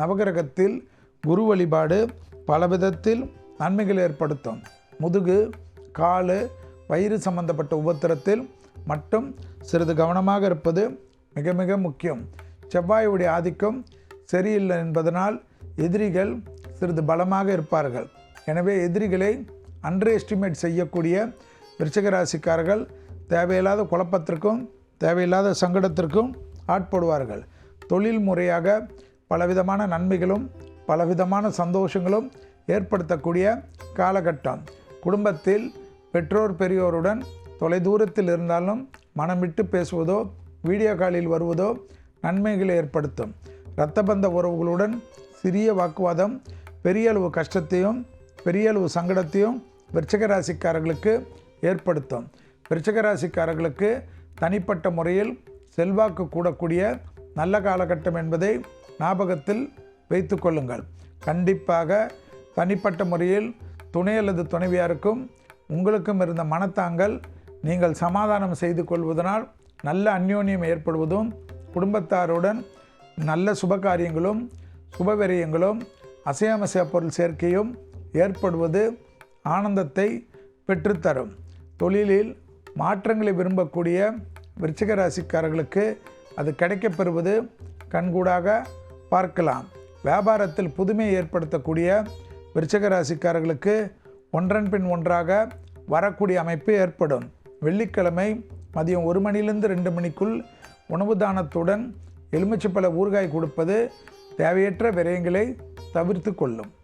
நவகிரகத்தில் குரு வழிபாடு பலவிதத்தில் நன்மைகள் ஏற்படுத்தும். முதுகு, கால், வயிறு சம்பந்தப்பட்ட உபத்திரத்தில் மட்டும் சிறிது கவனமாக இருப்பது மிக மிக முக்கியம். செவ்வாயுடைய ஆதிக்கம் சரியில்லை என்பதனால் எதிரிகள் சிறிது பலமாக இருப்பார்கள். எனவே எதிரிகளை அண்டர் எஸ்டிமேட் செய்யக்கூடிய விருச்சிக ராசிக்காரர்கள் தேவையில்லாத குழப்பத்திற்கும் தேவையில்லாத சங்கடத்திற்கும் ஆட்படுவார்கள். தொழில் முறையாக பலவிதமான நன்மைகளும் பலவிதமான சந்தோஷங்களும் ஏற்படுத்தக்கூடிய காலகட்டம். குடும்பத்தில் பெற்றோர் பெரியோருடன் தொலைதூரத்தில் இருந்தாலும் மனம் விட்டு பேசுவதோ வீடியோ காலில் வருவதோ நன்மைகளை ஏற்படுத்தும். இரத்தபந்த உறவுகளுடன் சிறிய வாக்குவாதம் பெரிய அளவு கஷ்டத்தையும் பெரிய அளவு சங்கடத்தையும் விருச்சிக ராசிக்காரர்களுக்கு ஏற்படுத்தும். விருச்சிக ராசிக்காரர்களுக்கு தனிப்பட்ட முறையில் செல்வாக்கு கூடக்கூடிய நல்ல காலகட்டம் என்பதை ஞாபகத்தில் வைத்து கொள்ளுங்கள். கண்டிப்பாக தனிப்பட்ட முறையில் துணை அல்லது துணைவியாருக்கும் உங்களுக்கும் இருந்த மனத்தாங்கல் நீங்கள் சமாதானம் செய்து கொள்வதனால் நல்ல அந்யோன்யம் ஏற்படுவதும் குடும்பத்தாருடன் நல்ல சுபகாரியங்களும் சுபவிரயங்களும் அசையாமசைய பொருள் சேர்க்கையும் ஏற்படுவது ஆனந்தத்தை பெற்றுத்தரும். தொழிலில் மாற்றங்களை விரும்பக்கூடிய விருச்சிக ராசிக்காரர்களுக்கு அது கிடைக்கப்பெறுவது கண்கூடாக பார்க்கலாம். வியாபாரத்தில் புதுமை ஏற்படுத்தக்கூடிய விருச்சிக ராசிக்காரர்களுக்கு ஒன்றன் பின் ஒன்றாக வரக்கூடிய அமைப்பு ஏற்படும். வெள்ளிக்கிழமை மதியம் 1 மணிலிருந்து 2 மணிக்குள் உணவு தானத்துடன் எலுமிச்சைப்பழ ஊறுகாய் கொடுப்பது தேவையற்ற விரயங்களை தவிர்த்து கொள்ளும்.